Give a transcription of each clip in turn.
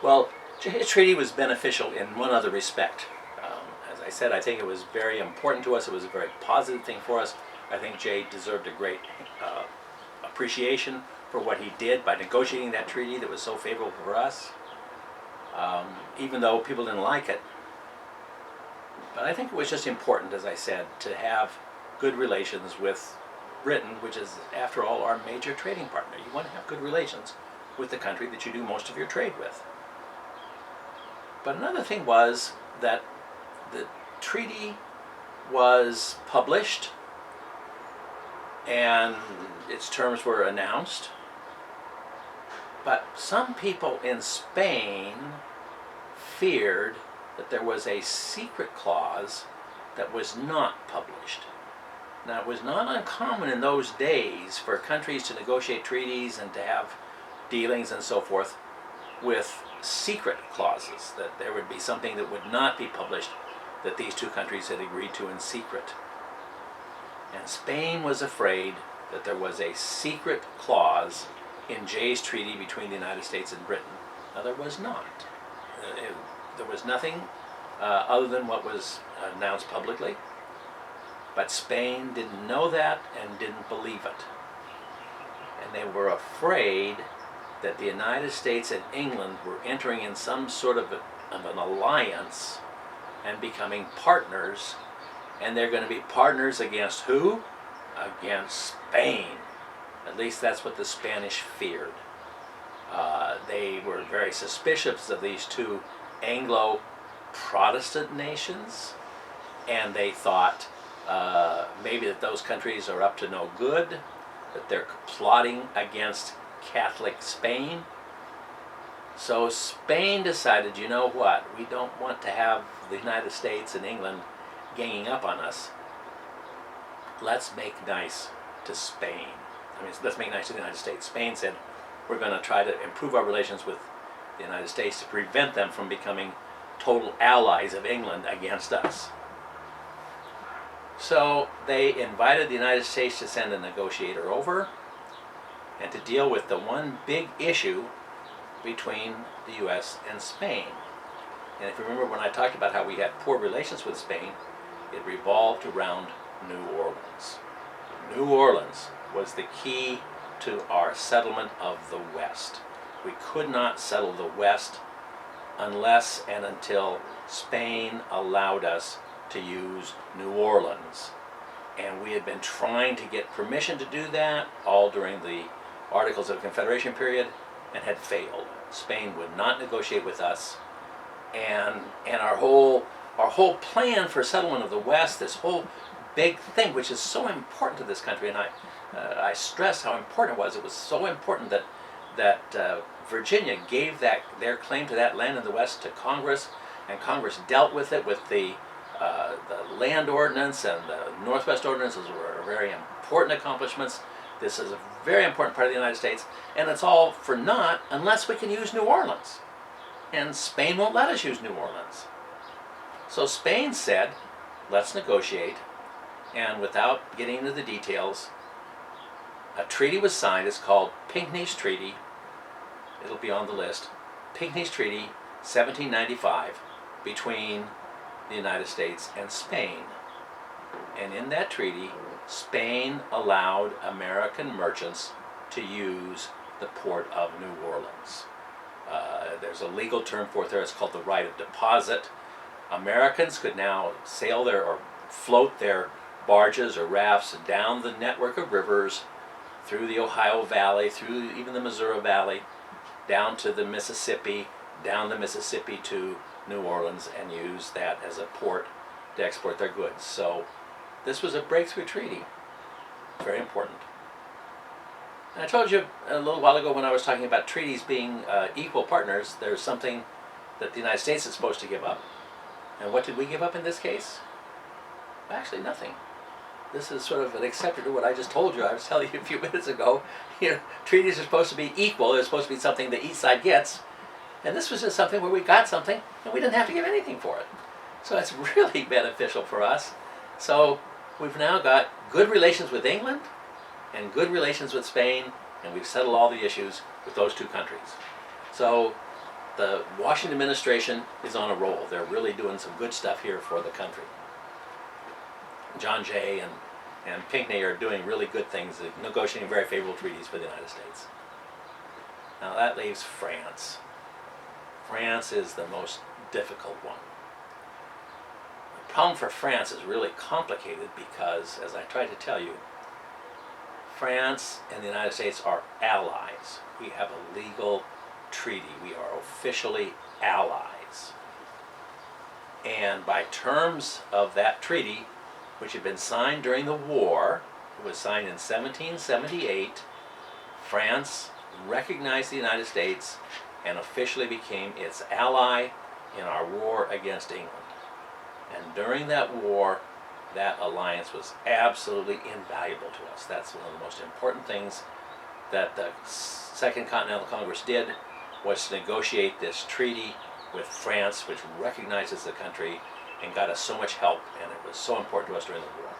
Well, Jay's treaty was beneficial in one other respect. As I said, I think it was very important to us. It was a very positive thing for us. I think Jay deserved a great appreciation for what he did by negotiating that treaty that was so favorable for us, even though people didn't like it. But I think it was just important, as I said, to have good relations with Britain, which is, after all, our major trading partner. You want to have good relations with the country that you do most of your trade with. But another thing was that the treaty was published and its terms were announced, but some people in Spain feared that there was a secret clause that was not published. Now, it was not uncommon in those days for countries to negotiate treaties and to have dealings and so forth with secret clauses, that there would be something that would not be published that these two countries had agreed to in secret. And Spain was afraid that there was a secret clause in Jay's treaty between the United States and Britain. Now, there was not. There was nothing other than what was announced publicly. But Spain didn't know that and didn't believe it. And they were afraid that the United States and England were entering in some sort of an alliance and becoming partners. And they're going to be partners against who? Against Spain. At least that's what the Spanish feared. They were very suspicious of these two Anglo-Protestant nations, and they thought maybe that those countries are up to no good, that they're plotting against Catholic Spain. So Spain decided, you know what, we don't want to have the United States and England ganging up on us. Let's make nice to Spain. Let's make nice to the United States. Spain said, we're going to try to improve our relations with the United States to prevent them from becoming total allies of England against us. So they invited the United States to send a negotiator over and to deal with the one big issue between the U.S. and Spain. And if you remember when I talked about how we had poor relations with Spain, it revolved around New Orleans. New Orleans was the key to our settlement of the West. We could not settle the West unless and until Spain allowed us to use New Orleans. And we had been trying to get permission to do that all during the Articles of Confederation period and had failed. Spain would not negotiate with us, and our whole plan for settlement of the West, this whole big thing, which is so important to this country, and I stress how important it was. It was so important that Virginia gave their claim to that land in the West to Congress, and Congress dealt with it with the land ordinance, and the Northwest ordinances were very important accomplishments. This is a very important part of the United States, and it's all for naught unless we can use New Orleans. And Spain won't let us use New Orleans. So Spain said, let's negotiate, and without getting into the details, a treaty was signed. It's called Pinckney's Treaty. It'll be on the list. Pinckney's Treaty, 1795, between the United States and Spain. And in that treaty, Spain allowed American merchants to use the port of New Orleans. There's a legal term for it there. It's called the right of deposit. Americans could now sail there or float their barges or rafts down the network of rivers, through the Ohio Valley, through even the Missouri Valley, down to the Mississippi, down the Mississippi to New Orleans, and use that as a port to export their goods. So this was a breakthrough treaty. Very important. And I told you a little while ago when I was talking about treaties being equal partners, there's something that the United States is supposed to give up. And what did we give up in this case? Actually, nothing. This is sort of an exception to what I just told you. I was telling you a few minutes ago, treaties are supposed to be equal. They're supposed to be something that each side gets. And this was just something where we got something and we didn't have to give anything for it. So it's really beneficial for us. So we've now got good relations with England and good relations with Spain, and we've settled all the issues with those two countries. So the Washington administration is on a roll. They're really doing some good stuff here for the country. John Jay and Pinckney are doing really good things, negotiating very favorable treaties for the United States. Now that leaves France. France is the most difficult one. The problem for France is really complicated because, as I tried to tell you, France and the United States are allies. We have a legal treaty. We are officially allies. And by terms of that treaty, which had been signed during the war, it was signed in 1778, France recognized the United States and officially became its ally in our war against England. And during that war, that alliance was absolutely invaluable to us. That's one of the most important things that the Second Continental Congress did, was to negotiate this treaty with France, which recognizes the country and got us so much help, and it was so important to us during the war.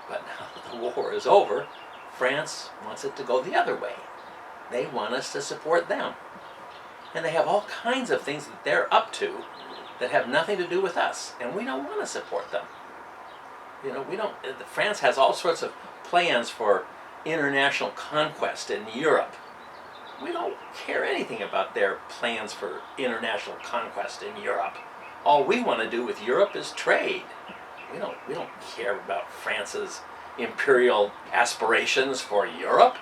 But now that the war is over, France wants it to go the other way. They want us to support them. And they have all kinds of things that they're up to that have nothing to do with us, and we don't want to support them. You know, France has all sorts of plans for international conquest in Europe. We don't care anything about their plans for international conquest in Europe. All we want to do with Europe is trade. We don't care about France's imperial aspirations for Europe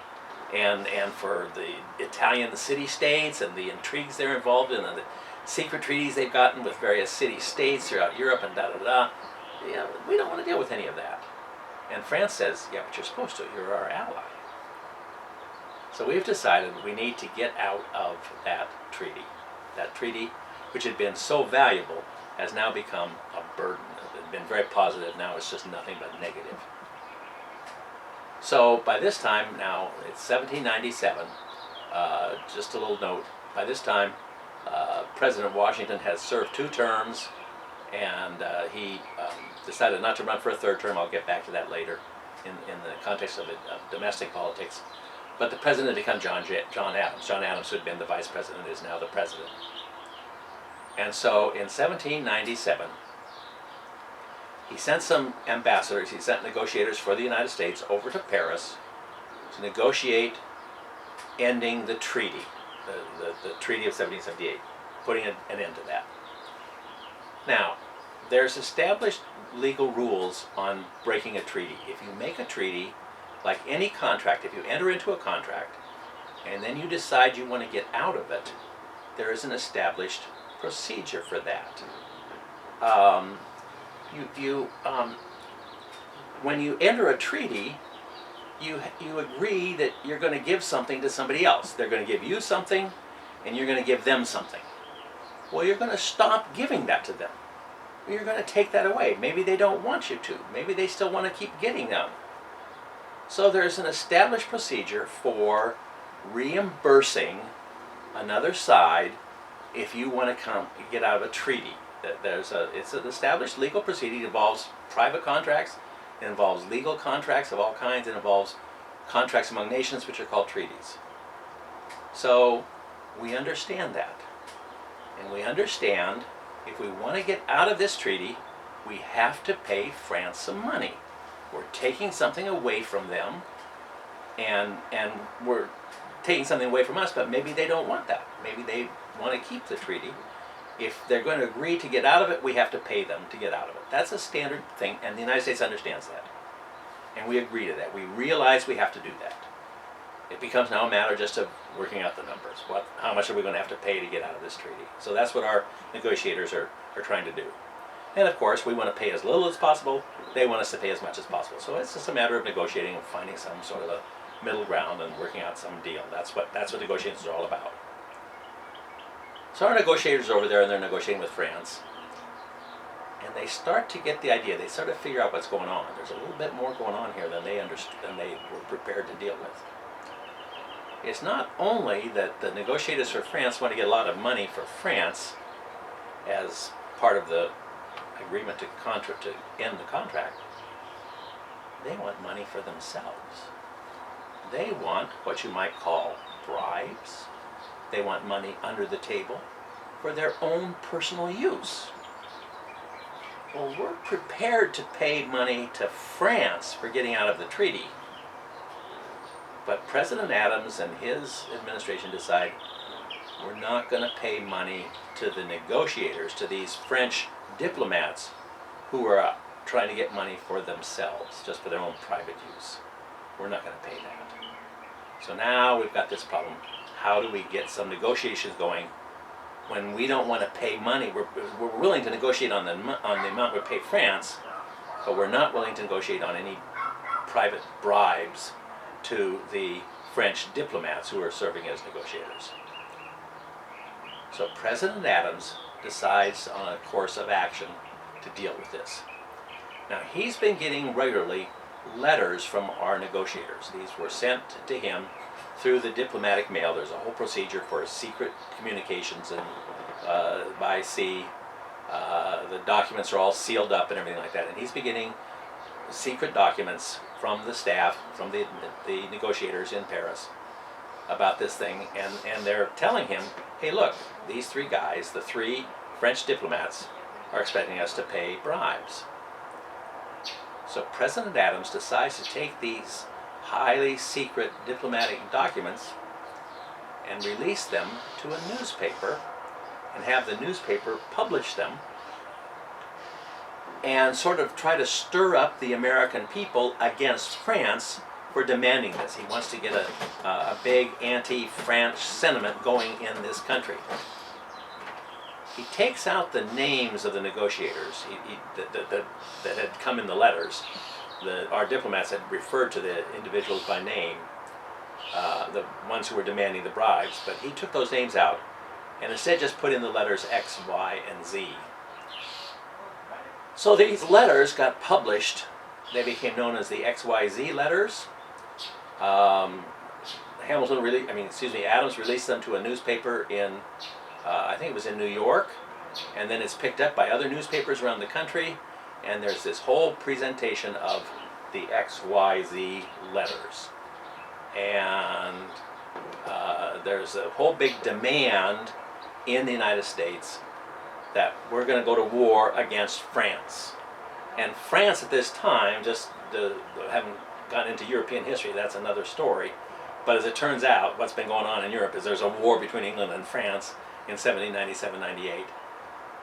and for the Italian city-states and the intrigues they're involved in and the secret treaties they've gotten with various city-states throughout Europe and da-da-da. Yeah, we don't want to deal with any of that. And France says, yeah, but you're supposed to. You're our ally. So we've decided we need to get out of that treaty. That treaty, which had been so valuable, has now become a burden. It had been very positive. Now it's just nothing but negative. So by this time, now it's 1797, just a little note, by this time President Washington has served 2 terms, and he decided not to run for a 3rd term. I'll get back to that later in the context of domestic politics. But the president had become John Adams. John Adams, who had been the vice president, is now the president. And so in 1797, he sent some ambassadors, he sent negotiators for the United States over to Paris to negotiate ending the treaty, the Treaty of 1778, putting an end to that. Now, there's established legal rules on breaking a treaty. If you make a treaty, like any contract, if you enter into a contract and then you decide you want to get out of it, there is an established procedure for that. When you enter a treaty, you agree that you're going to give something to somebody else. They're going to give you something, and you're going to give them something. Well, you're going to stop giving that to them. You're going to take that away. Maybe they don't want you to. Maybe they still want to keep getting them. So there's an established procedure for reimbursing another side if you want to get out of a treaty. It's an established legal proceeding. It involves private contracts. It involves legal contracts of all kinds. It involves contracts among nations, which are called treaties. So we understand that. And we understand if we want to get out of this treaty, we have to pay France some money. We're taking something away from them, and we're taking something away from us, but maybe they don't want that. Maybe they want to keep the treaty. If they're going to agree to get out of it, we have to pay them to get out of it. That's a standard thing, and the United States understands that. And we agree to that. We realize we have to do that. It becomes now a matter just of working out the numbers. How much are we going to have to pay to get out of this treaty? So that's what our negotiators are trying to do. And of course, we want to pay as little as possible. They want us to pay as much as possible. So it's just a matter of negotiating and finding some sort of a middle ground and working out some deal. That's what negotiations are all about. So our negotiators are over there, and they're negotiating with France. And they start to get the idea. They start to figure out what's going on. There's a little bit more going on here than they were prepared to deal with. It's not only that the negotiators for France want to get a lot of money for France as part of the agreement to end the contract. They want money for themselves. They want what you might call bribes. They want money under the table for their own personal use. Well, we're prepared to pay money to France for getting out of the treaty. But President Adams and his administration decide we're not going to pay money to the negotiators, to these French diplomats who are trying to get money for themselves, just for their own private use. We're not going to pay that. So now we've got this problem. How do we get some negotiations going when we don't want to pay money? We're willing to negotiate on the amount we pay France, but we're not willing to negotiate on any private bribes to the French diplomats who are serving as negotiators. So President Adams decides on a course of action to deal with this. Now, he's been getting regularly letters from our negotiators. These were sent to him through the diplomatic mail. There's a whole procedure for secret communications and by sea. The documents are all sealed up and everything like that. And he's been getting secret documents from the staff, from the negotiators in Paris about this thing. And they're telling him, hey, look, these three guys, the three French diplomats, are expecting us to pay bribes. So President Adams decides to take these highly secret diplomatic documents and release them to a newspaper and have the newspaper publish them and sort of try to stir up the American people against France for demanding this. He wants to get a big anti-French sentiment going in this country. He takes out the names of the negotiators that had come in the letters. Our diplomats had referred to the individuals by name, the ones who were demanding the bribes, but he took those names out and instead just put in the letters X, Y, and Z. So these letters got published. They became known as the XYZ letters. Adams released them to a newspaper in I think it was in New York, and then it's picked up by other newspapers around the country, and there's this whole presentation of the XYZ letters. And there's a whole big demand in the United States that we're going to go to war against France. And France at this time, haven't gotten into European history, that's another story. But as it turns out, what's been going on in Europe is there's a war between England and France in 1797-98,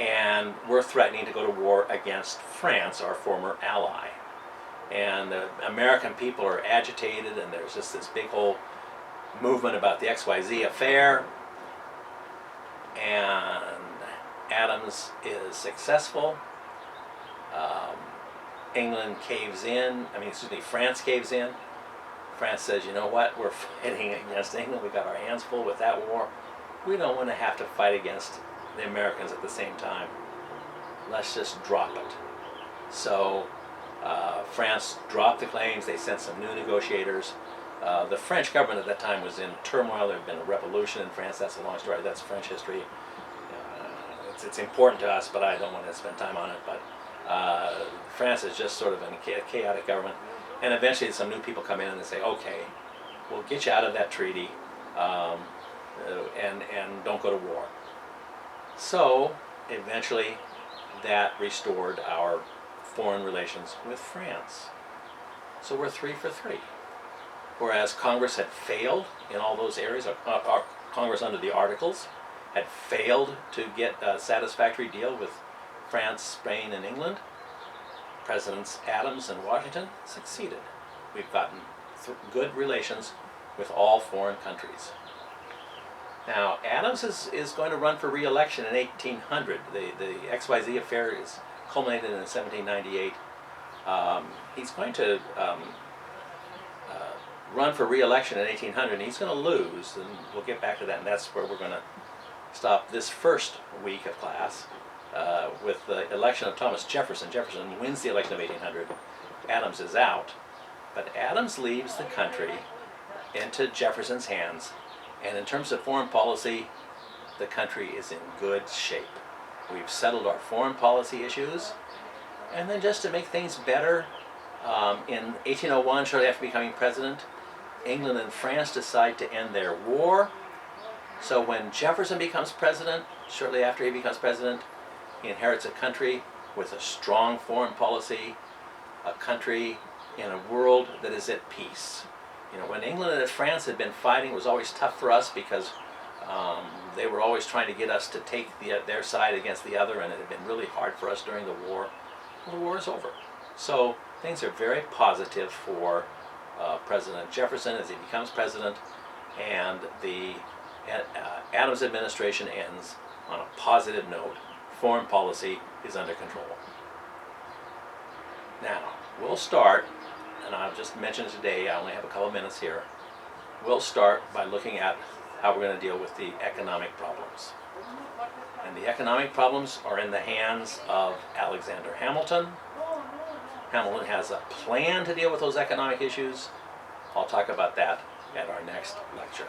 and we're threatening to go to war against France, our former ally. And the American people are agitated, and there's just this big whole movement about the XYZ affair, and Adams is successful. France caves in. France says, you know what, we're fighting against England, we got our hands full with that war. We don't want to have to fight against the Americans at the same time. Let's just drop it. So France dropped the claims. They sent some new negotiators. The French government at that time was in turmoil. There had been a revolution in France. That's a long story. That's French history. It's important to us, but I don't want to spend time on it. But France is just sort of a chaotic government. And eventually some new people come in and they say, okay, we'll get you out of that treaty. And don't go to war. So eventually that restored our foreign relations with France. So we're 3 for 3. Whereas Congress had failed in all those areas, Congress under the Articles had failed to get a satisfactory deal with France, Spain, and England, Presidents Adams and Washington succeeded. We've gotten good relations with all foreign countries. Now, Adams is going to run for re-election in 1800. The XYZ affair is culminated in 1798. He's going to run for re-election in 1800, and he's going to lose, and we'll get back to that, and that's where we're going to stop this first week of class with the election of Thomas Jefferson. Jefferson wins the election of 1800. Adams is out, but Adams leaves the country into Jefferson's hands. And in terms of foreign policy, the country is in good shape. We've settled our foreign policy issues. And then just to make things better, in 1801, shortly after becoming president, England and France decide to end their war. So when Jefferson becomes president, shortly after he becomes president, he inherits a country with a strong foreign policy, a country in a world that is at peace. You know, when England and France had been fighting, it was always tough for us because they were always trying to get us to take their side against the other, and it had been really hard for us during the war. Well, the war is over. So things are very positive for President Jefferson as he becomes president, and the Adams administration ends on a positive note. Foreign policy is under control. Now, we'll start, and I'll just mention today, I only have a couple of minutes here. We'll start by looking at how we're going to deal with the economic problems. And the economic problems are in the hands of Alexander Hamilton. Hamilton has a plan to deal with those economic issues. I'll talk about that at our next lecture.